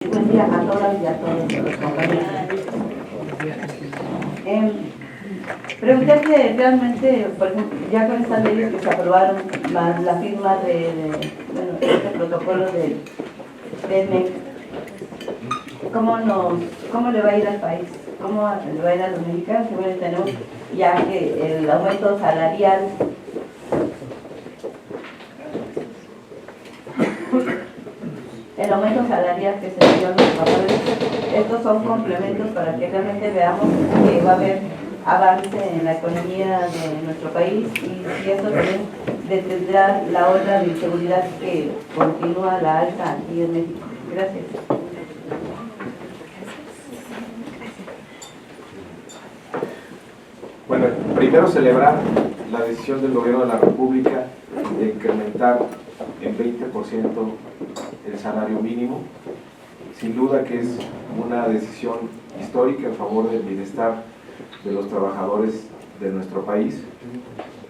Buen día a todas y a todos los compañeros. Preguntarle realmente, por ejemplo, ya con estas leyes que se aprobaron, más la firma de este protocolo del MEC, ¿cómo le va a ir al país? ¿Cómo le va a ir a los mexicanos? Que bueno, tenemos ya que el aumento salarial que se dio a los trabajadores, estos son complementos para que realmente veamos que va a haber avance en la economía de nuestro país y si esto también detendrá la ola de inseguridad que continúa la alta aquí en México. Gracias. Bueno, primero celebrar la decisión del Gobierno de la República de incrementar en 20% el salario mínimo. Sin duda que es una decisión histórica en favor del bienestar de los trabajadores de nuestro país.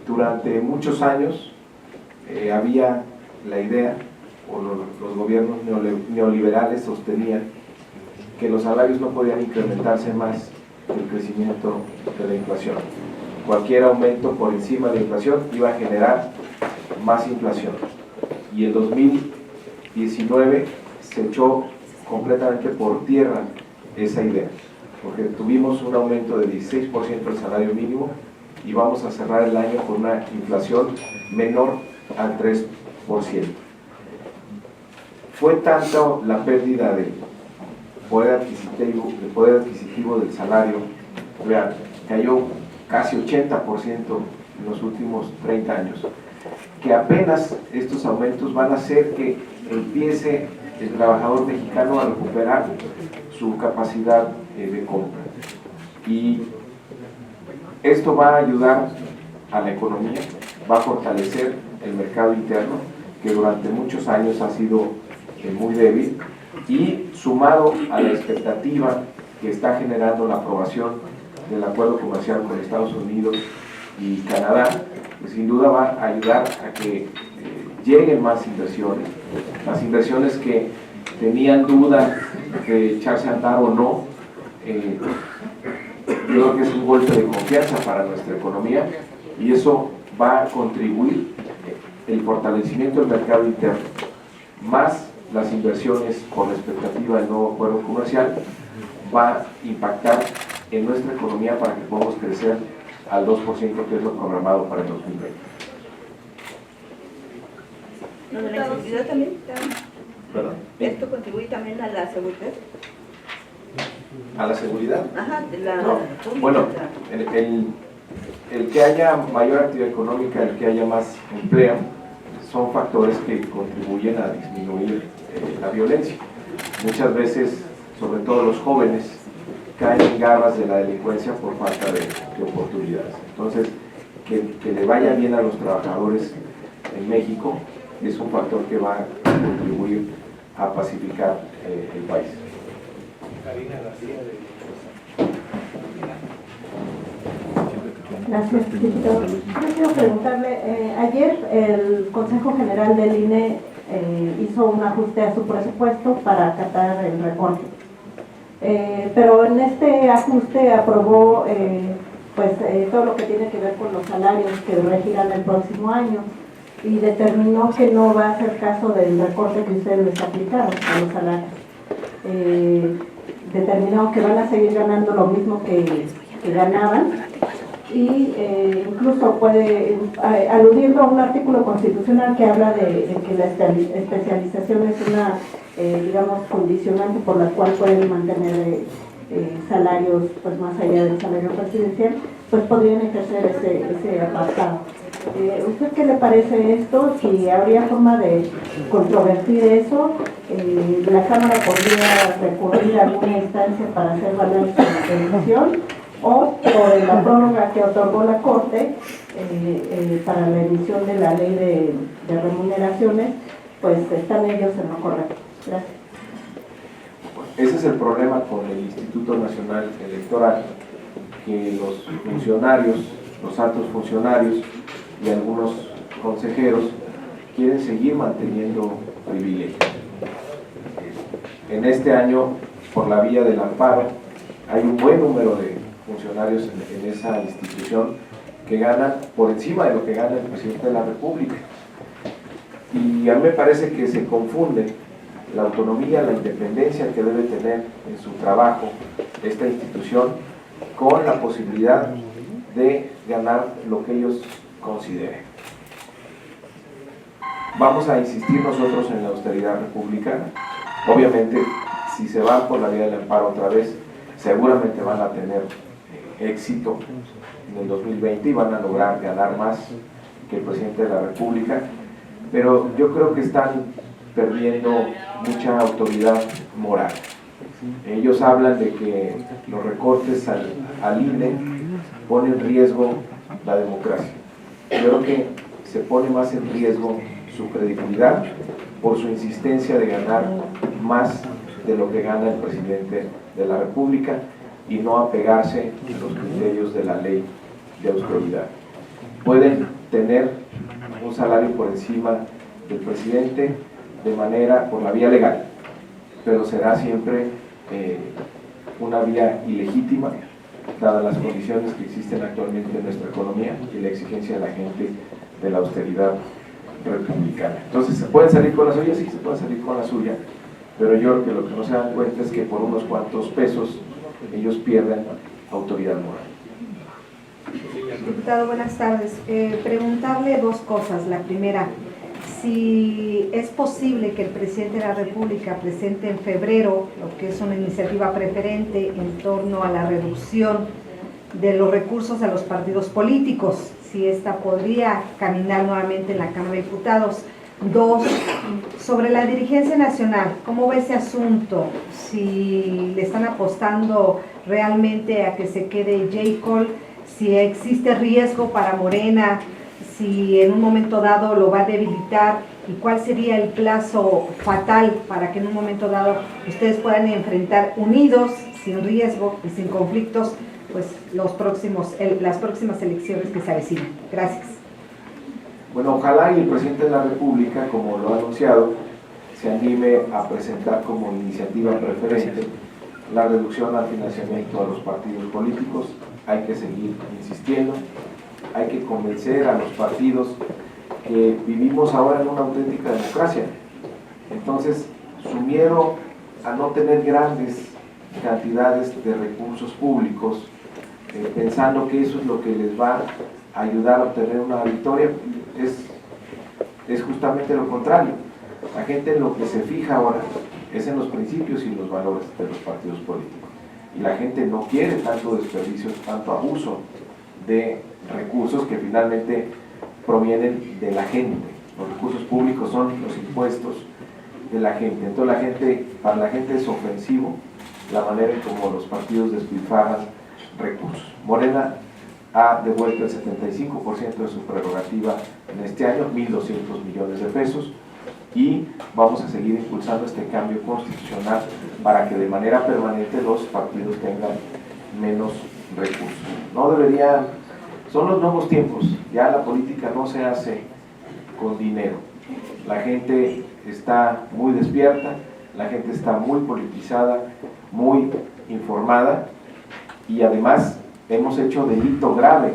Durante muchos años había la idea, o los gobiernos neoliberales sostenían que los salarios no podían incrementarse más que el crecimiento de la inflación. Cualquier aumento por encima de la inflación iba a generar más inflación. Y en 2019 se echó completamente por tierra esa idea, porque tuvimos un aumento de 16% del salario mínimo y vamos a cerrar el año con una inflación menor al 3%. Fue tanto la pérdida del poder adquisitivo del salario real, cayó casi 80% en los últimos 30 años, que apenas estos aumentos van a hacer que empiece el trabajador mexicano a recuperar su capacidad de compra. Y esto va a ayudar a la economía, va a fortalecer el mercado interno, que durante muchos años ha sido muy débil, y sumado a la expectativa que está generando la aprobación del acuerdo comercial con Estados Unidos y Canadá, pues sin duda va a ayudar a que lleguen más inversiones, las inversiones que tenían duda de echarse a andar o no. Yo creo que es un golpe de confianza para nuestra economía y eso va a contribuir el fortalecimiento del mercado interno, más las inversiones con la expectativa del nuevo acuerdo comercial, va a impactar en nuestra economía para que podamos crecer al 2%, que es lo programado para el 2020. ¿No de la seguridad también? ¿Perdón? ¿Esto contribuye también a la seguridad? ¿A la seguridad? Ajá, de la no. pública. Bueno, el que haya mayor actividad económica, el que haya más empleo, son factores que contribuyen a disminuir la violencia. Muchas veces, sobre todo los jóvenes, caen en garras de la delincuencia por falta de oportunidades. Entonces, que le vaya bien a los trabajadores en México es un factor que va a contribuir a pacificar el país. Gracias, diputado. Yo quiero preguntarle, ayer el Consejo General del INE hizo un ajuste a su presupuesto para acatar el recorte. Pero en este ajuste aprobó todo lo que tiene que ver con los salarios que regirán el próximo año y determinó que no va a hacer caso del recorte que ustedes les aplicaron a los salarios. Determinó que van a seguir ganando lo mismo que ganaban y incluso aludiendo a un artículo constitucional que habla de que la especialización es una digamos condicionante por la cual pueden mantener salarios pues más allá del salario presidencial, pues podrían ejercer ese apartado. ¿Usted qué le parece esto? Si habría forma de controvertir eso, la Cámara podría recurrir a alguna instancia para hacer valer su decisión, o por la prórroga que otorgó la Corte para la emisión de la ley de remuneraciones, pues están ellos en lo correcto. Gracias. Ese es el problema con el Instituto Nacional Electoral, que los funcionarios, los altos funcionarios y algunos consejeros quieren seguir manteniendo privilegios. en este año, por la vía del amparo, hay un buen número de funcionarios en esa institución que ganan por encima de lo que gana el presidente de la República. Y a mí me parece que se confunde la autonomía, la independencia que debe tener en su trabajo esta institución con la posibilidad de ganar lo que ellos consideren. Vamos a insistir nosotros en la austeridad republicana. Obviamente, si se van por la vía del amparo otra vez, seguramente van a tener éxito en el 2020 y van a lograr ganar más que el presidente de la República, pero yo creo que están perdiendo mucha autoridad moral. Ellos hablan de que los recortes al INE ponen en riesgo la democracia. Yo creo que se pone más en riesgo su credibilidad por su insistencia de ganar más de lo que gana el presidente de la República y no apegarse a los criterios de la ley de austeridad. Pueden tener un salario por encima del presidente de manera, por la vía legal, pero será siempre una vía ilegítima, dadas las condiciones que existen actualmente en nuestra economía y la exigencia de la gente de la austeridad republicana. Entonces, ¿se pueden salir con la suya? Sí, se pueden salir con la suya, pero yo creo que lo que no se dan cuenta es que por unos cuantos pesos ellos pierden autoridad moral. Diputado, buenas tardes. Preguntarle dos cosas. La primera, si es posible que el presidente de la República presente en febrero lo que es una iniciativa preferente en torno a la reducción de los recursos a los partidos políticos, si esta podría caminar nuevamente en la Cámara de Diputados. Dos, sobre la dirigencia nacional, ¿cómo ve ese asunto? Si le están apostando realmente a que se quede J. Cole, si existe riesgo para Morena, si en un momento dado lo va a debilitar, y cuál sería el plazo fatal para que en un momento dado ustedes puedan enfrentar unidos, sin riesgo y sin conflictos, pues las próximas elecciones que se avecinan. Gracias. Bueno, ojalá y el presidente de la República, como lo ha anunciado, se anime a presentar como iniciativa preferente la reducción al financiamiento a los partidos políticos. Hay que seguir insistiendo, hay que convencer a los partidos que vivimos ahora en una auténtica democracia. Entonces, su miedo a no tener grandes cantidades de recursos públicos, pensando que eso es lo que les va a ayudar a obtener una victoria, es justamente lo contrario. La gente en lo que se fija ahora es en los principios y los valores de los partidos políticos. Y la gente no quiere tanto desperdicio, tanto abuso de recursos que finalmente provienen de la gente. Los recursos públicos son los impuestos de la gente. Entonces para la gente es ofensivo la manera en cómo los partidos despilfarran recursos. Morena ha devuelto el 75% de su prerrogativa en este año, 1.200 millones de pesos, y vamos a seguir impulsando este cambio constitucional para que de manera permanente los partidos tengan menos recursos. No deberían, son los nuevos tiempos, ya la política no se hace con dinero. La gente está muy despierta, la gente está muy politizada, muy informada, y además hemos hecho delito grave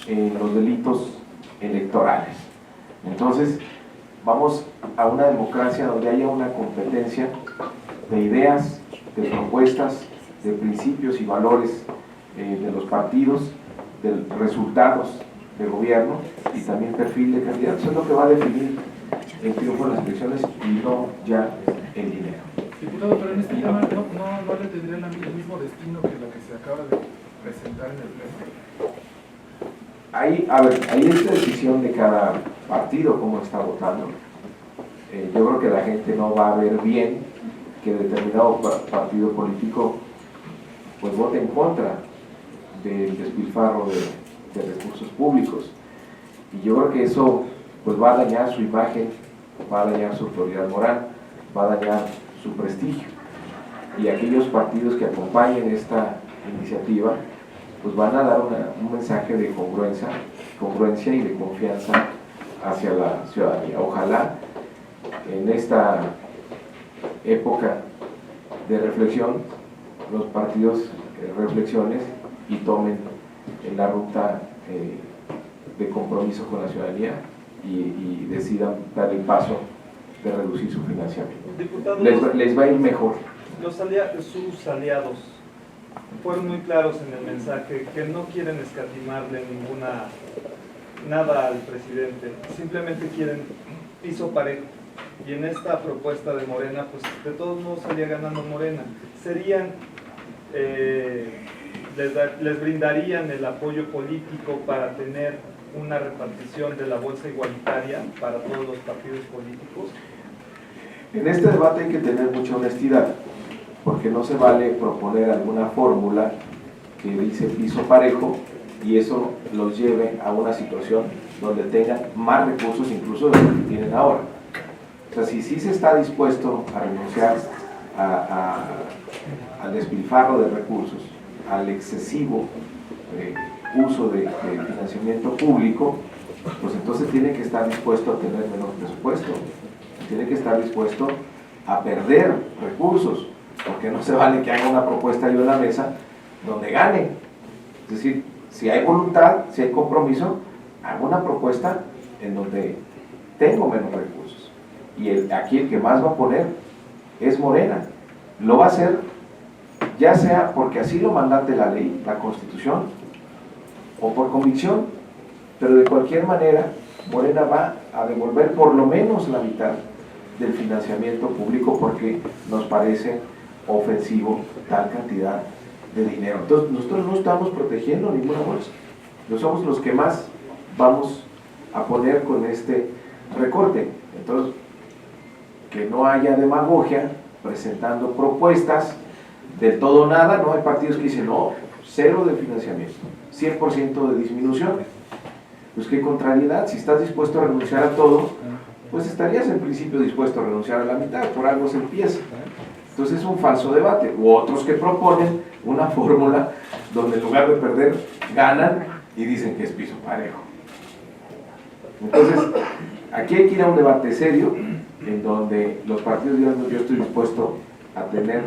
en los delitos electorales. Entonces, vamos a una democracia donde haya una competencia de ideas, de propuestas, de principios y valores de los partidos, de resultados de gobierno y también perfil de candidatos. Eso es lo que va a definir el triunfo de las elecciones y no ya el dinero. Diputado, pero en este tema no le tendrían el mismo destino que lo que se acaba de presentar en el pleno. Ahí es la decisión de cada partido cómo está votando. Yo creo que la gente no va a ver bien que determinado partido político pues vote en contra del despilfarro de recursos públicos, y yo creo que eso pues va a dañar su imagen, va a dañar su autoridad moral, va a dañar su prestigio, y aquellos partidos que acompañen esta iniciativa pues van a dar un mensaje de congruencia y de confianza hacia la ciudadanía. Ojalá en esta época de reflexión, los partidos reflexiones y tomen la ruta de compromiso con la ciudadanía y decidan dar el paso de reducir su financiamiento. Diputado, Les va a ir mejor. sus aliados fueron muy claros en el mensaje que no quieren escatimarle nada al presidente, simplemente quieren piso parejo. Y en esta propuesta de Morena, pues de todos modos salía ganando Morena. Les brindarían el apoyo político para tener una repartición de la bolsa igualitaria para todos los partidos políticos. En este debate hay que tener mucha honestidad, porque no se vale proponer alguna fórmula que dice piso parejo y eso los lleve a una situación donde tengan más recursos incluso de los que tienen ahora. O sea, si sí se está dispuesto a renunciar al despilfarro de recursos, al excesivo uso de financiamiento público, pues entonces tiene que estar dispuesto a tener menos presupuesto, tiene que estar dispuesto a perder recursos, porque no se vale que haga una propuesta yo en la mesa donde gane. Es decir, si hay voluntad, si hay compromiso, hago una propuesta en donde tengo menos recursos. Y aquí el que más va a poner es Morena. Lo va a hacer ya sea porque así lo mandate la ley, la Constitución, o por convicción, pero de cualquier manera Morena va a devolver por lo menos la mitad del financiamiento público porque nos parece ofensivo tal cantidad de dinero. Entonces nosotros no estamos protegiendo ninguna bolsa, no somos los que más vamos a poner con este recorte. Entonces, que no haya demagogia presentando propuestas del todo nada. No hay partidos que dicen no, cero de financiamiento, 100% de disminución. Pues qué contrariedad, si estás dispuesto a renunciar a todo, pues estarías en principio dispuesto a renunciar a la mitad, por algo se empieza. Entonces es un falso debate. U otros que proponen una fórmula donde en lugar de perder, ganan y dicen que es piso parejo. Entonces, aquí hay que ir a un debate serio, en donde los partidos digan, yo estoy dispuesto a tener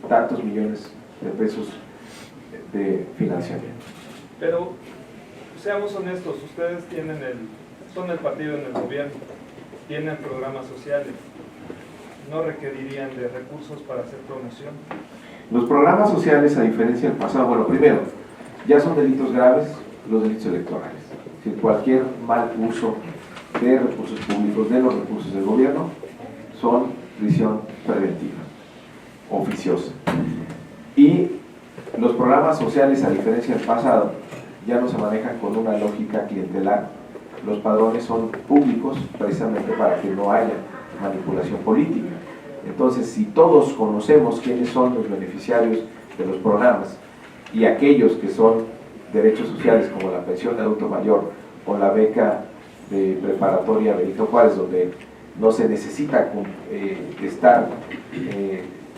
tantos millones de pesos de financiamiento. Pero seamos honestos, ustedes son el partido en el gobierno, tienen programas sociales, no requerirían de recursos para hacer promoción. Los programas sociales, a diferencia del pasado, bueno, primero, ya son delitos graves los delitos electorales. Es decir, cualquier mal uso de recursos públicos, de los recursos del gobierno, son prisión preventiva, oficiosa. Y los programas sociales, a diferencia del pasado, ya no se manejan con una lógica clientelar. Los padrones son públicos precisamente para que no haya manipulación política. Entonces, si todos conocemos quiénes son los beneficiarios de los programas y aquellos que son derechos sociales como la pensión de adulto mayor o la beca de preparatoria Benito Juárez, donde no se necesita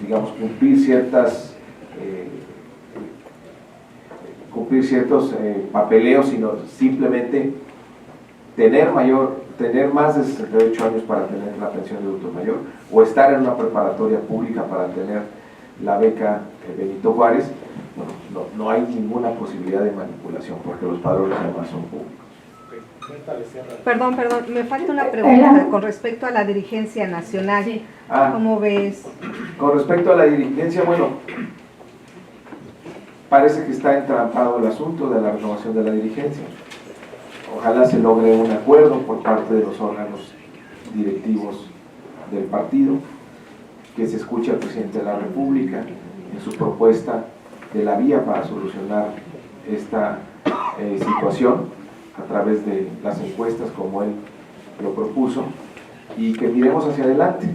digamos, cumplir ciertos papeleos, sino simplemente tener más de 68 años para tener la pensión de adulto mayor, o estar en una preparatoria pública para tener la beca Benito Juárez. Bueno, no hay ninguna posibilidad de manipulación, porque los padrones además son públicos. Perdón, me falta una pregunta con respecto a la dirigencia nacional. Sí. ¿Cómo ves? Con respecto a la dirigencia, bueno, parece que está entrampado el asunto de la renovación de la dirigencia. Ojalá se logre un acuerdo por parte de los órganos directivos del partido, que se escuche al presidente de la República en su propuesta de la vía para solucionar esta situación a través de las encuestas como él lo propuso, y que miremos hacia adelante,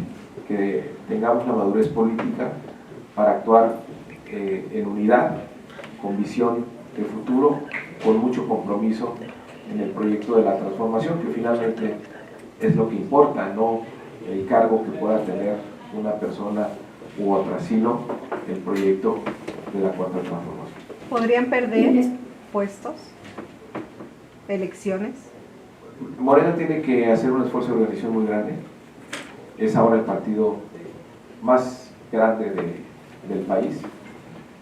que tengamos la madurez política para actuar en unidad, con visión de futuro, con mucho compromiso en el proyecto de la transformación, que finalmente es lo que importa, no el cargo que pueda tener una persona u otra, sino el proyecto de la cuarta transformación. ¿Podrían perder puestos, elecciones? Morena tiene que hacer un esfuerzo de organización muy grande. Es ahora el partido más grande del país.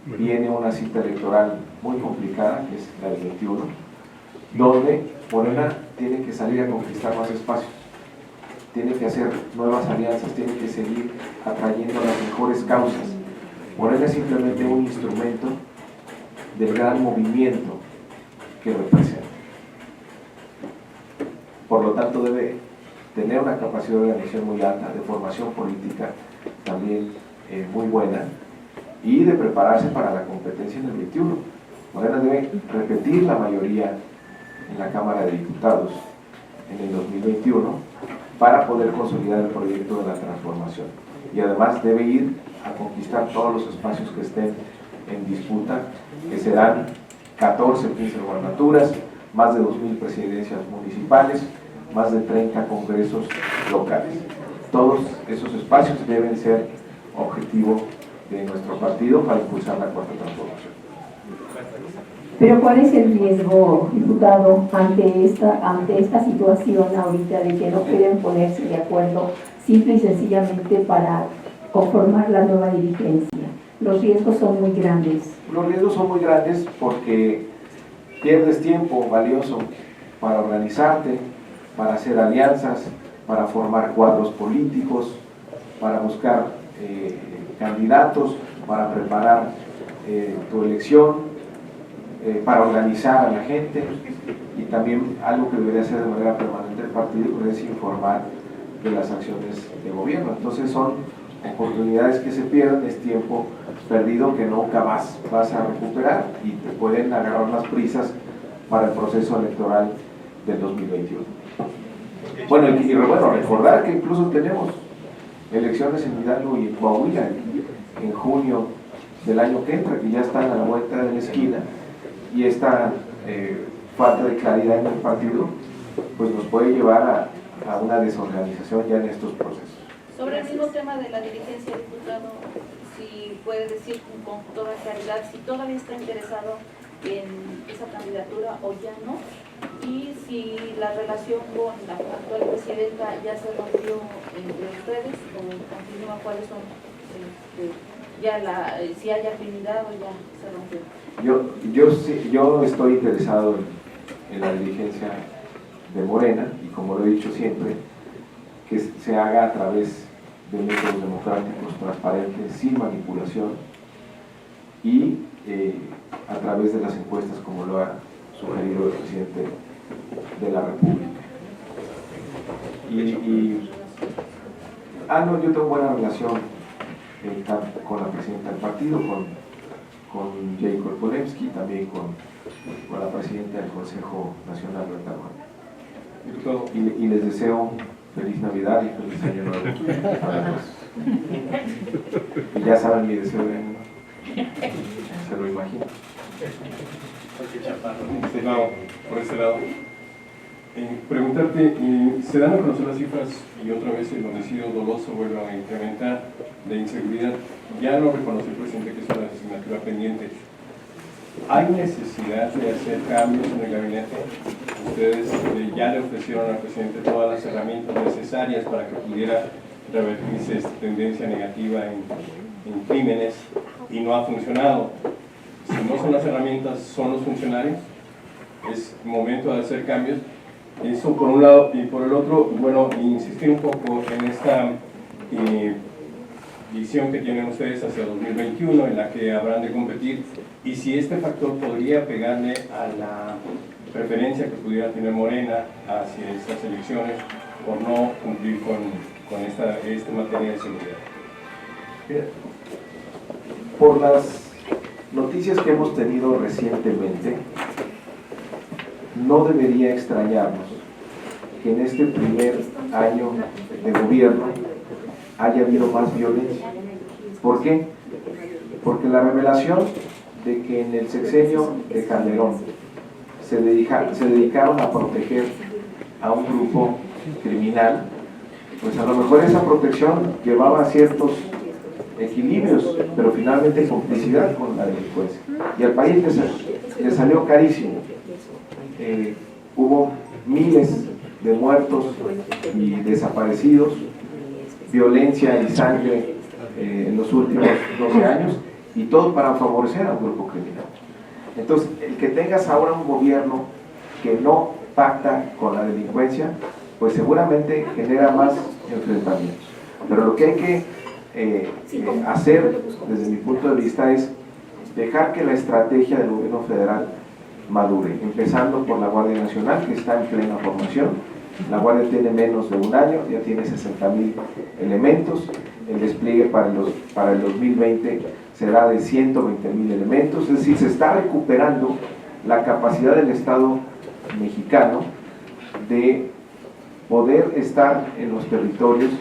Viene una cita electoral muy complicada, que es la del 21, donde Morena tiene que salir a conquistar más espacios, tiene que hacer nuevas alianzas, tiene que seguir atrayendo las mejores causas. Morena es simplemente un instrumento del gran movimiento que representa. Por lo tanto, debe tener una capacidad de organización muy alta, de formación política también muy buena, y de prepararse para la competencia en el 21. Morena debe repetir la mayoría en la Cámara de Diputados en el 2021 para poder consolidar el proyecto de la transformación. Y además debe ir a conquistar todos los espacios que estén en disputa, que serán 14 o 15 gubernaturas, más de 2.000 presidencias municipales, más de 30 congresos locales. Todos esos espacios deben ser objetivo de nuestro partido para impulsar la cuarta transformación. Pero ¿cuál es el riesgo, diputado, ante esta situación ahorita de que no pueden ponerse de acuerdo simple y sencillamente para conformar la nueva dirigencia? Los riesgos son muy grandes. Los riesgos son muy grandes porque pierdes tiempo valioso para organizarte, para hacer alianzas, para formar cuadros políticos, para buscar candidatos, para preparar tu elección, para organizar a la gente, y también algo que debería hacer de manera permanente el partido es informar de las acciones de gobierno. Entonces son oportunidades que se pierden, es tiempo perdido que nunca vas a recuperar, y te pueden agarrar las prisas para el proceso electoral del 2021. Bueno, y recordar que incluso tenemos elecciones en Hidalgo y en Coahuila en junio del año que entra, que ya están a la vuelta de la esquina, y esta falta de claridad en el partido pues nos puede llevar a una desorganización ya en estos procesos. Sobre el mismo tema de la dirigencia, diputado, si puede decir con toda claridad si todavía está interesado en esa candidatura o ya no, y si la relación con la actual presidenta ya se rompió entre ustedes o continúa, cuáles son, si hay afinidad o ya se rompió. Yo estoy interesado en la dirigencia de Morena, y como lo he dicho siempre, que se haga a través de métodos democráticos, transparentes, sin manipulación, y a través de las encuestas, como lo ha sugerido el presidente de la República. No, yo tengo buena relación con la presidenta del partido, con Jacob Polemski, también con la presidenta del Consejo Nacional, Berta Juan. Y les deseo feliz Navidad y feliz Año Nuevo a todos. Y ya saben mi deseo de año, se lo imagino. Por este lado, preguntarte, se dan a conocer las cifras y otra vez el homicidio doloso vuelve a incrementar de inseguridad. Ya lo reconoció el presidente que es una asignatura pendiente. ¿Hay necesidad de hacer cambios en el gabinete? Ustedes ya le ofrecieron al presidente todas las herramientas necesarias para que pudiera revertirse esta tendencia negativa en crímenes y no ha funcionado. Si no son las herramientas, son los funcionarios. Es momento de hacer cambios. Eso por un lado, y por el otro, bueno, insistir un poco en esta visión que tienen ustedes hacia 2021, en la que habrán de competir, y si este factor podría pegarle a la preferencia que pudiera tener Morena hacia estas elecciones por no cumplir con esta materia de seguridad. Por las noticias que hemos tenido recientemente, no debería extrañarnos que en este primer año de gobierno haya habido más violencia. ¿Por qué? Porque la revelación de que en el sexenio de Calderón se dedicaron a proteger a un grupo criminal, pues a lo mejor esa protección llevaba ciertos equilibrios, pero finalmente complicidad con la delincuencia. Y al país le salió carísimo. Hubo miles de muertos y desaparecidos, violencia y sangre en los últimos 12 años, y todo para favorecer a un grupo criminal. Entonces, el que tengas ahora un gobierno que no pacta con la delincuencia, pues seguramente genera más enfrentamientos. Pero lo que hay que hacer, desde mi punto de vista, es dejar que la estrategia del gobierno federal madure, empezando por la Guardia Nacional, que está en plena formación. La Guardia tiene menos de un año, ya tiene 60,000 elementos. El despliegue para el 2020 será de 120,000 elementos, es decir, se está recuperando la capacidad del Estado mexicano de poder estar en los territorios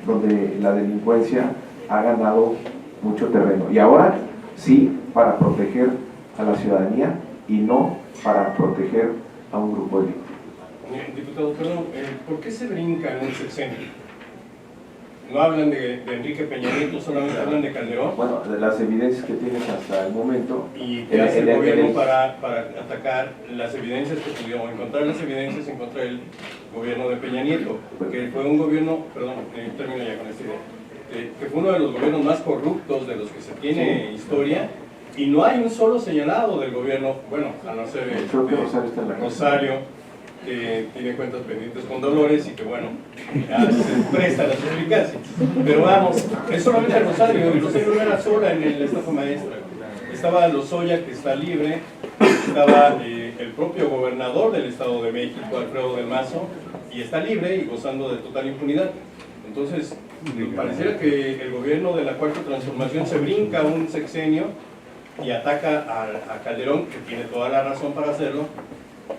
donde la delincuencia ha ganado mucho terreno. Y ahora sí, para proteger a la ciudadanía y no para proteger a un grupo delictivo. Diputado, perdón, ¿por qué se brinca en un sexenio? ¿No hablan de Enrique Peña Nieto, solamente hablan de Calderón? Bueno, de las evidencias que tienes hasta el momento. ¿Y qué hace el gobierno para atacar las evidencias que pudieron encontrar las evidencias en contra del gobierno de Peña Nieto? Que fue un gobierno, perdón, termino ya con esta idea, que fue uno de los gobiernos más corruptos de los que se tiene historia, y no hay un solo señalado del gobierno, bueno, a no ser Rosario, que tiene cuentas pendientes con Dolores y que bueno, se presta a la suplicacia. Pero vamos, es solamente Rosario, y Rosario no era sola en la estafa maestra. Estaba Lozoya, que está libre, estaba el propio gobernador del Estado de México, Alfredo del Mazo, y está libre y gozando de total impunidad. Entonces, pareciera que el gobierno de la Cuarta Transformación se brinca un sexenio y ataca a Calderón, que tiene toda la razón para hacerlo,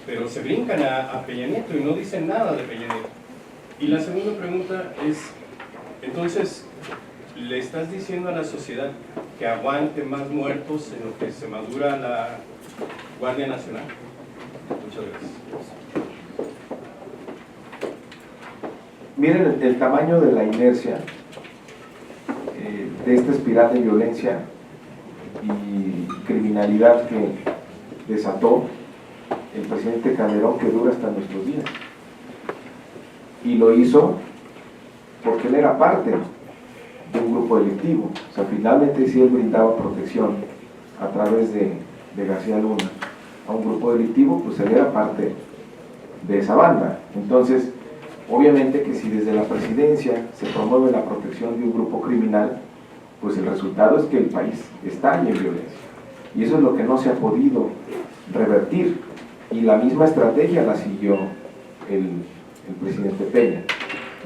pero se brincan a Peña Nieto y no dicen nada de Peña Nieto. Y la segunda pregunta es, entonces, ¿le estás diciendo a la sociedad que aguante más muertos en lo que se madura la Guardia Nacional? Muchas gracias. Miren el tamaño de la inercia de esta espiral de violencia y criminalidad que desató el presidente Calderón, que dura hasta nuestros días. Y lo hizo porque él era parte de un grupo delictivo. O sea, finalmente sí él brindaba protección a través de García Luna a un grupo delictivo, pues él era parte de esa banda. Entonces, obviamente que si desde la presidencia se promueve la protección de un grupo criminal, pues el resultado es que el país estalle en violencia. Y eso es lo que no se ha podido revertir. Y la misma estrategia la siguió el presidente Peña.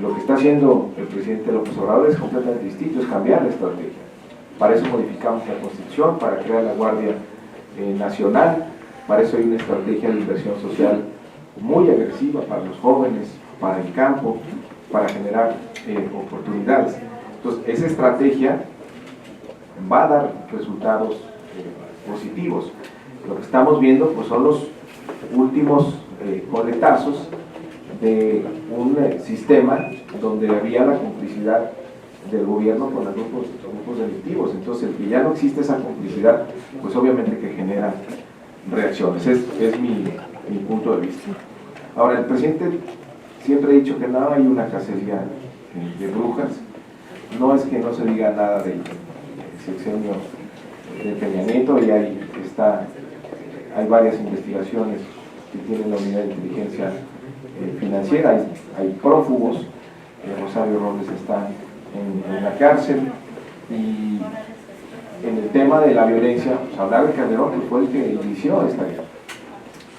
Lo que está haciendo el presidente López Obrador es completamente distinto, es cambiar la estrategia. Para eso modificamos la Constitución, para crear la Guardia Nacional, para eso hay una estrategia de inversión social muy agresiva para los jóvenes, para el campo, para generar oportunidades. Entonces, esa estrategia va a dar resultados positivos. Lo que estamos viendo pues, son los últimos coletazos de un sistema donde había la complicidad del gobierno con los grupos delictivos. Entonces, el que ya no existe esa complicidad, pues obviamente que genera reacciones. Es mi punto de vista. Ahora, el presidente siempre ha dicho que no hay una cacería de brujas. No es que no se diga nada del sexenio de Peña Nieto, y hay varias investigaciones que tiene la Unidad de Inteligencia Financiera, hay prófugos, Rosario Robles está en la cárcel, y en el tema de la violencia, pues hablar de Calderón, que fue el que inició esta guerra,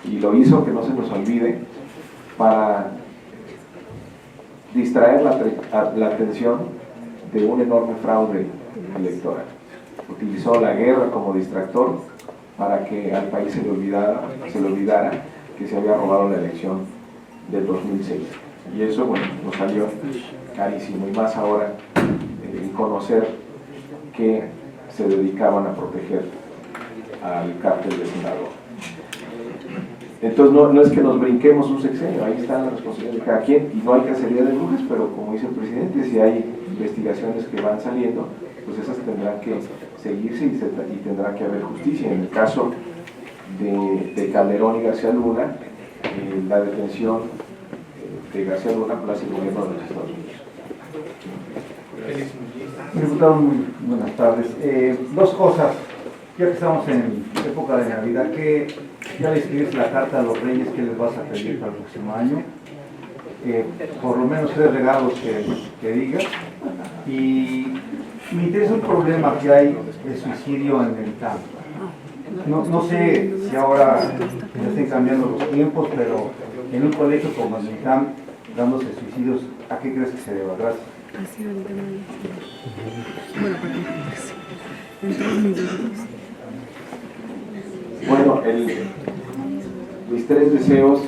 y lo hizo, que no se nos olvide, para distraer la atención de un enorme fraude electoral. Utilizó la guerra como distractor para que al país se le olvidara que se había robado la elección del 2006. Y eso, bueno, nos salió carísimo, y más ahora conocer que se dedicaban a proteger al cártel de Sinaloa. Entonces no es que nos brinquemos un sexenio, ahí está la responsabilidad de cada quien, y no hay cacería de brujas, pero como dice el presidente, si hay investigaciones que van saliendo, pues esas tendrán que seguirse y tendrá que haber justicia. En el caso de Calderón y García Luna, la detención de García Luna la hace el gobierno de los Estados Unidos. Diputado, muy buenas tardes. Dos cosas, ya que estamos en época de Navidad, que ya le escribiste la carta a los Reyes, ¿qué les vas a pedir para el próximo año? Por lo menos 3 regalos que digas. Y me interesa un problema que hay de suicidio en el ITAM. No sé si ahora se estén cambiando los tiempos, pero en un colegio como el ITAM, dándose suicidios, ¿a qué crees que se deba? Gracias. Bueno, mis 3 deseos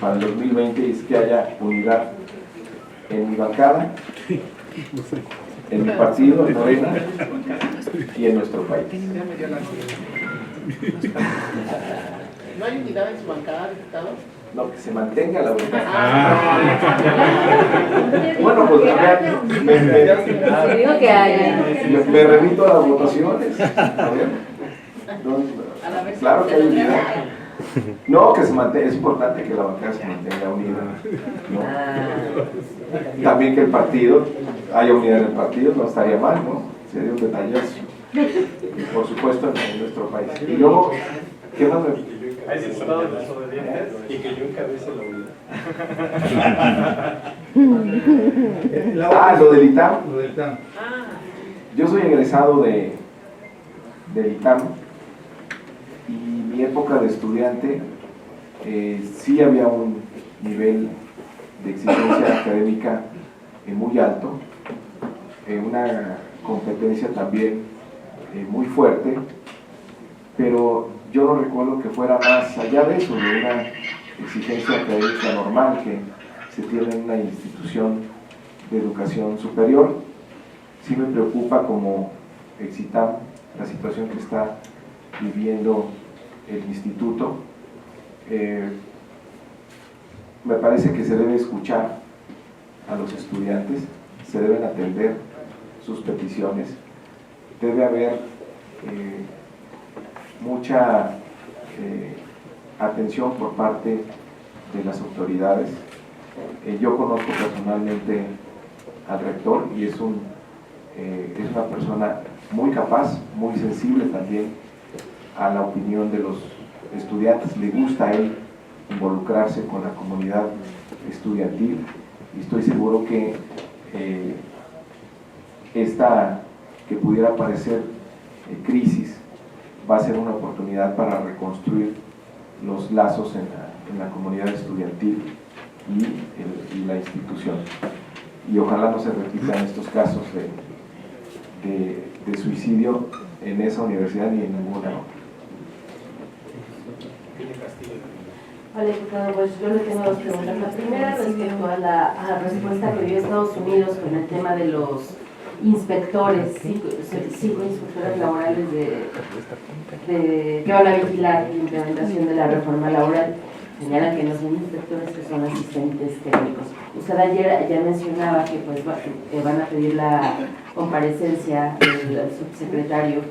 para el 2020 es que haya unidad en mi bancada, en mi partido, en Morena, y en nuestro país. ¿No hay unidad en su bancada, diputado? No, que se mantenga la unidad. Bueno, pues me remito a las votaciones. A ver. Claro que hay unidad. No, que se mantenga, es importante que la bancada se mantenga unida, ¿no? También que el partido, haya unidad en el partido, no estaría mal, ¿no? Sería un detallazo. Y por supuesto en nuestro país. Y luego, ¿qué más me... Hay diputados desobedientes y que yo encabece la unidad. Lo del ITAM. Lo del ITAM. Yo soy egresado del ITAM y mi época de estudiante sí había un nivel de exigencia académica muy alto, una competencia también muy fuerte, pero yo no recuerdo que fuera más allá de eso, de una exigencia académica normal que se tiene en una institución de educación superior. Sí me preocupa como Exitam la situación que está viviendo el instituto. Me parece que se debe escuchar a los estudiantes, se deben atender sus peticiones, debe haber mucha atención por parte de las autoridades. Yo conozco personalmente al rector y es una persona muy capaz, muy sensible también a la opinión de los estudiantes. Le gusta a él involucrarse con la comunidad estudiantil y estoy seguro que esta que pudiera parecer crisis va a ser una oportunidad para reconstruir los lazos en la comunidad estudiantil y la institución. Y ojalá no se repitan estos casos de suicidio en esa universidad ni en ninguna otra. Hola, diputado, pues yo le tengo 2 preguntas. La primera respecto a la respuesta que dio Estados Unidos con el tema de los inspectores, 5 inspectores laborales que van a vigilar la implementación de la reforma laboral. Señalan que no son inspectores, que son asistentes técnicos. Usted ayer ya mencionaba que pues van a pedir la comparecencia del subsecretario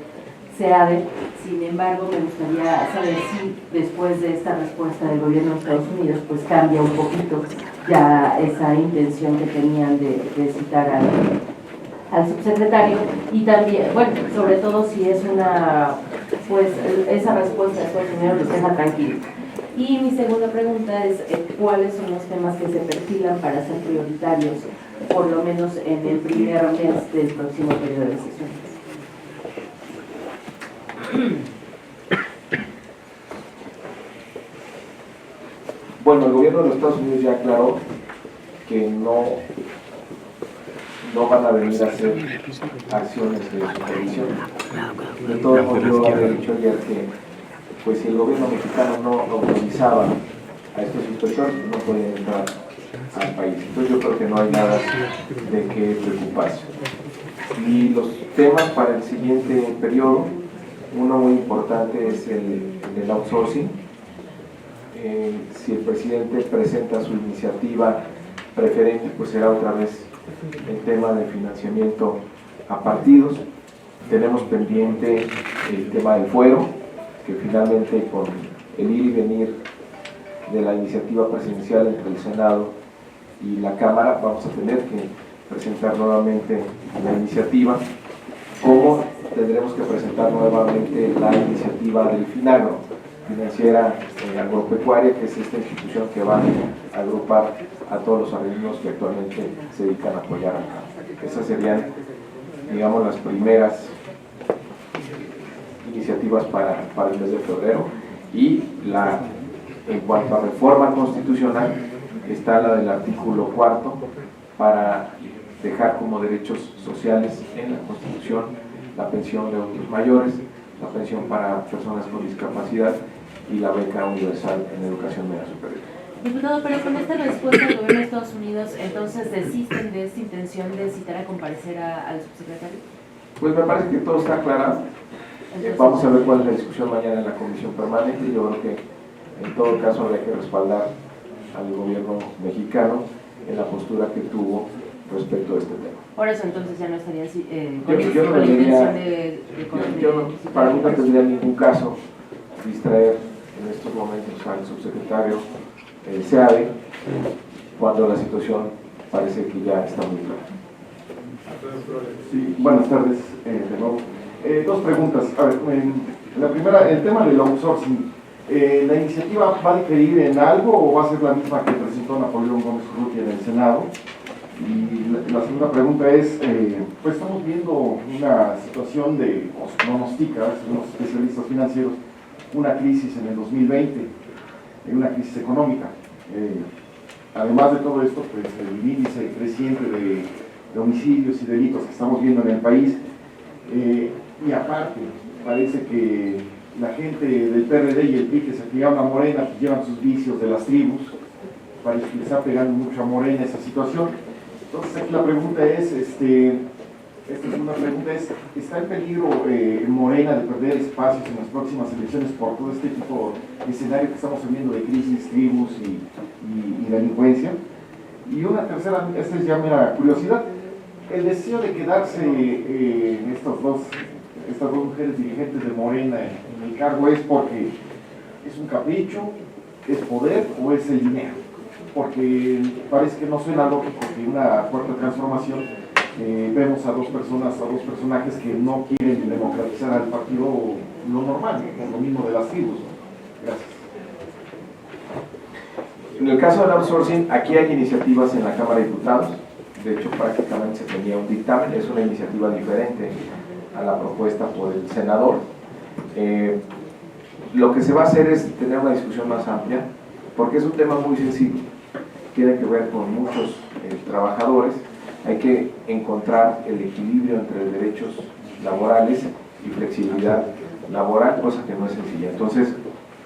SEADE. Sin embargo, me gustaría saber si después de esta respuesta del gobierno de Estados Unidos pues cambia un poquito ya esa intención que tenían de citar al subsecretario, y también, bueno, sobre todo si es pues esa respuesta de Estados Unidos los deja tranquilos. Y mi segunda pregunta es ¿cuáles son los temas que se perfilan para ser prioritarios, por lo menos en el primer mes del próximo periodo de sesiones? Bueno, el gobierno de los Estados Unidos ya aclaró que no van a venir a hacer acciones de supervisión. De todos modos, yo había dicho ayer que pues si el gobierno mexicano no autorizaba a estos inspectores, no podían entrar al país. Entonces yo creo que no hay nada de qué preocuparse. Y los temas para el siguiente periodo, uno muy importante es el outsourcing. Si el presidente presenta su iniciativa preferente, pues será otra vez el tema de financiamiento a partidos. Tenemos pendiente el tema del fuero, que finalmente con el ir y venir de la iniciativa presidencial entre el Senado y la Cámara vamos a tener que presentar nuevamente la iniciativa, como tendremos que presentar nuevamente la iniciativa del FINAGRO, Financiera Agropecuaria, que es esta institución que va a agrupar a todos los organismos que actualmente se dedican a apoyar acá. Esas serían, digamos, las primeras iniciativas para el mes de febrero. Y en cuanto a reforma constitucional, está la del artículo 4 para dejar como derechos sociales en la Constitución la pensión de adultos mayores, la pensión para personas con discapacidad y la beca universal en educación media superior. Diputado, pero con esta respuesta del gobierno de Estados Unidos, entonces desisten de esta intención de citar a comparecer al subsecretario. Pues me parece que todo está aclarado. Vamos a ver cuál es la discusión mañana en la comisión permanente. Yo creo que en todo caso habría que respaldar al gobierno mexicano en la postura que tuvo respecto a este tema. Por eso entonces ya no estaría yo no la intención para mí no tendría ningún caso distraer en estos momentos al subsecretario SEADE cuando la situación parece que ya está muy clara. Sí, buenas tardes de nuevo. Dos preguntas. A ver, la primera, el tema del outsourcing. ¿La iniciativa va a diferir en algo o va a ser la misma que presentó Napoleón Gómez Urrutia en el Senado? Y la segunda pregunta es, pues estamos viendo una situación de, o se pronostica, los especialistas financieros, una crisis en el 2020, una crisis económica. Además de todo esto, pues el índice creciente de homicidios y delitos que estamos viendo en el país, y aparte, parece que la gente del PRD y el PRI que se afiliaron a Morena pues llevan sus vicios de las tribus, parece que le está pegando mucho a Morena esa situación. Entonces aquí la pregunta es, esta segunda pregunta es, ¿está en peligro Morena de perder espacios en las próximas elecciones por todo este tipo de escenario que estamos viviendo de crisis, tribus y delincuencia? Y una tercera, esta es ya mera curiosidad, el deseo de quedarse estas dos mujeres dirigentes de Morena en el cargo es porque es un capricho, es poder o es el dinero, porque parece que no suena lógico que una cuarta transformación vemos a dos personajes que no quieren democratizar al partido lo normal, por lo mismo de las tribus. Gracias. En el caso del outsourcing, aquí hay iniciativas en la Cámara de Diputados. De hecho, prácticamente se tenía un dictamen, es una iniciativa diferente a la propuesta por el senador. Lo que se va a hacer es tener una discusión más amplia, porque es un tema muy sensible, tiene que ver con muchos trabajadores, hay que encontrar el equilibrio entre derechos laborales y flexibilidad laboral, cosa que no es sencilla. Entonces,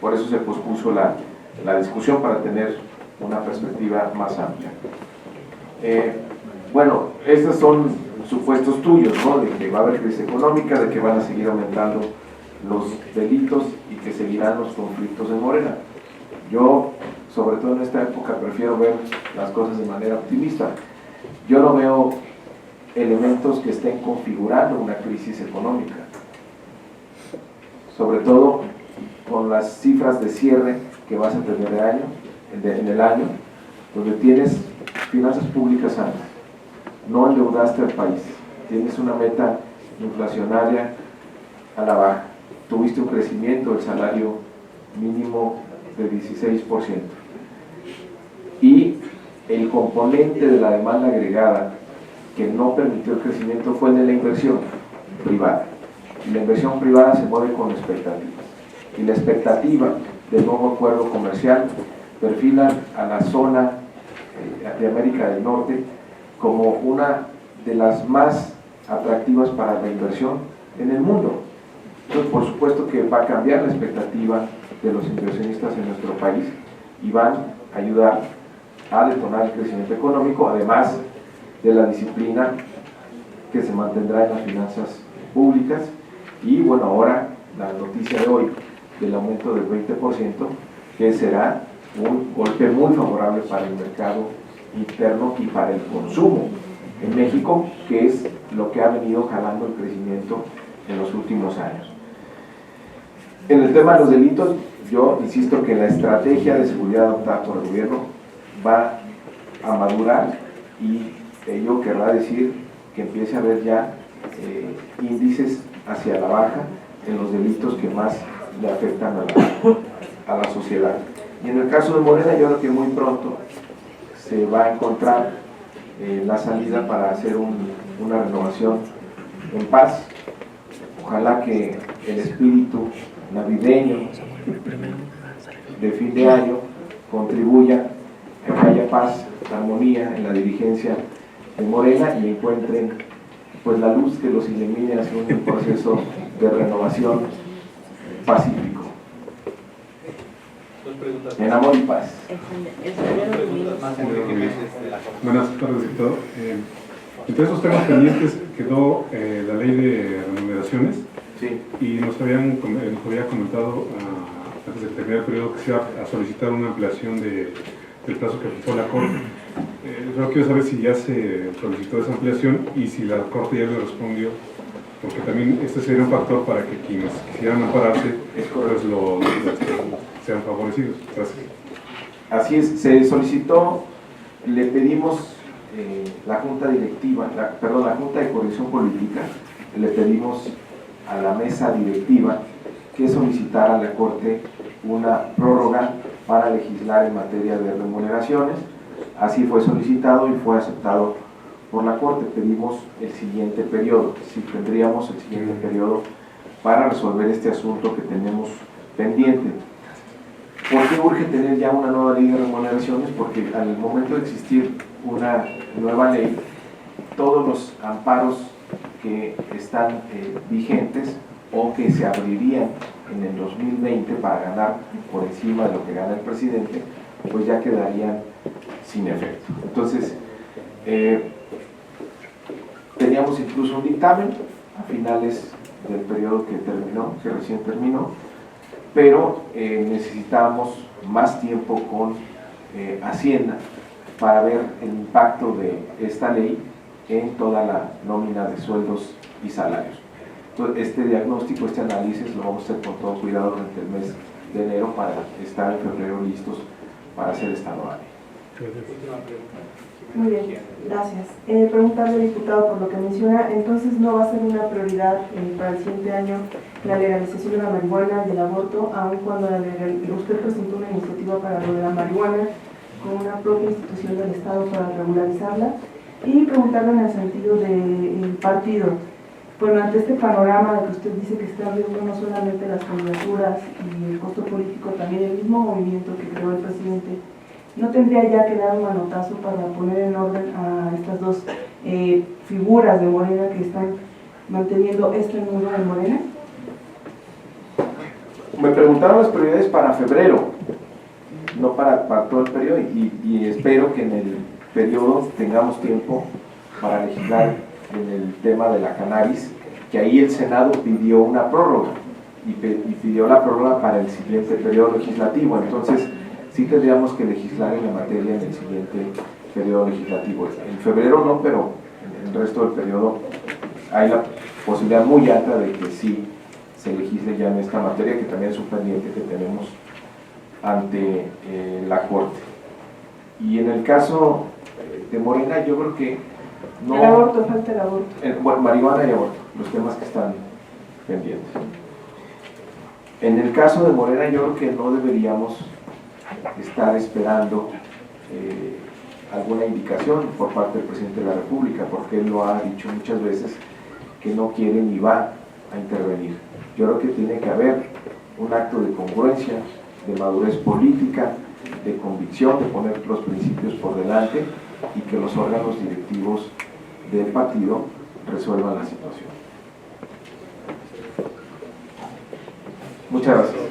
por eso se pospuso la discusión para tener una perspectiva más amplia. Bueno, estos son supuestos tuyos, ¿no? De que va a haber crisis económica, de que van a seguir aumentando los delitos y que seguirán los conflictos en Morena. Yo, sobre todo en esta época, prefiero ver las cosas de manera optimista. Yo no veo elementos que estén configurando una crisis económica, sobre todo con las cifras de cierre que vas a tener en el año, donde tienes finanzas públicas sanas, no endeudaste al país, tienes una meta inflacionaria a la baja, tuviste un crecimiento del salario mínimo de 16%, y el componente de la demanda agregada que no permitió el crecimiento fue el de la inversión privada, y la inversión privada se mueve con expectativas, y la expectativa del nuevo acuerdo comercial perfila a la zona de América del Norte como una de las más atractivas para la inversión en el mundo. Entonces, por supuesto que va a cambiar la expectativa de los inversionistas en nuestro país y van a ayudar a detonar el crecimiento económico, además de la disciplina que se mantendrá en las finanzas públicas. Y bueno, ahora la noticia de hoy del aumento del 20%, que será un golpe muy favorable para el mercado interno y para el consumo en México, que es lo que ha venido jalando el crecimiento en los últimos años. En el tema de los delitos, yo insisto que la estrategia de seguridad adoptada por el gobierno va a madurar y ello querrá decir que empiece a haber ya índices hacia la baja en los delitos que más le afectan a la sociedad. Y en el caso de Morena, yo creo que muy pronto se va a encontrar la salida para hacer una renovación en paz. Ojalá que el espíritu navideño de fin de año contribuya a que haya paz, armonía en la dirigencia de Morena y encuentren pues la luz que los ilumine hacia un proceso de renovación pacífico. En amor y paz. Buenas tardes, diputado. Entre esos temas pendientes quedó la ley de remuneraciones. Sí. Y nos había comentado antes de terminar el periodo que se iba a solicitar una ampliación del plazo que fijó la Corte. Yo quiero saber si ya se solicitó esa ampliación y si la Corte ya le respondió, porque también este sería un factor para que quienes quisieran ampararse pues sean favorecidos. Gracias. Así es, se solicitó, le pedimos la Junta Directiva, la Junta de Coordinación Política, le pedimos a la mesa directiva que solicitara a la Corte una prórroga para legislar en materia de remuneraciones. Así fue solicitado y fue aceptado por la Corte. Pedimos el siguiente periodo, si tendríamos el siguiente periodo para resolver este asunto que tenemos pendiente. ¿Por qué urge tener ya una nueva ley de remuneraciones? Porque al momento de existir una nueva ley, todos los amparos que están vigentes o que se abrirían en el 2020 para ganar por encima de lo que gana el presidente, pues ya quedarían sin efecto. Entonces, teníamos incluso un dictamen a finales del periodo que recién terminó, pero necesitábamos más tiempo con Hacienda para ver el impacto de esta ley en toda la nómina de sueldos y salarios. Entonces, este diagnóstico, este análisis lo vamos a hacer con todo cuidado durante el mes de enero para estar en febrero listos para hacer esta nueva ley. Muy bien, gracias. Preguntarle, diputado, por lo que menciona, entonces no va a ser una prioridad para el siguiente año la legalización de la marihuana y del aborto, aun cuando usted presentó una iniciativa para lo de la marihuana con una propia institución del Estado para regularizarla, y preguntarle en el sentido del partido. Bueno, ante este panorama que usted dice que está viendo no solamente las candidaturas y el costo político, también el mismo movimiento que creó el presidente, ¿no tendría ya que dar un manotazo para poner en orden a estas dos figuras de Morena que están manteniendo este nudo de Morena? Me preguntaron las prioridades para febrero, no para todo el periodo, y espero que en el periodo tengamos tiempo para legislar en el tema de la cannabis, que ahí el Senado pidió una prórroga y pidió la prórroga para el siguiente periodo legislativo. Entonces sí tendríamos que legislar en la materia en el siguiente periodo legislativo. En febrero no, pero en el resto del periodo hay la posibilidad muy alta de que sí se legisle ya en esta materia, que también es un pendiente que tenemos ante la Corte. Y en el caso de Morena, yo creo que no... El aborto, falta el aborto. Bueno, marihuana y aborto, los temas que están pendientes. En el caso de Morena, yo creo que no deberíamos estar esperando alguna indicación por parte del presidente de la República, porque él lo ha dicho muchas veces que no quiere ni va a intervenir. Yo creo que tiene que haber un acto de congruencia, de madurez política, de convicción, de poner los principios por delante y que los órganos directivos del partido resuelvan la situación. Muchas gracias.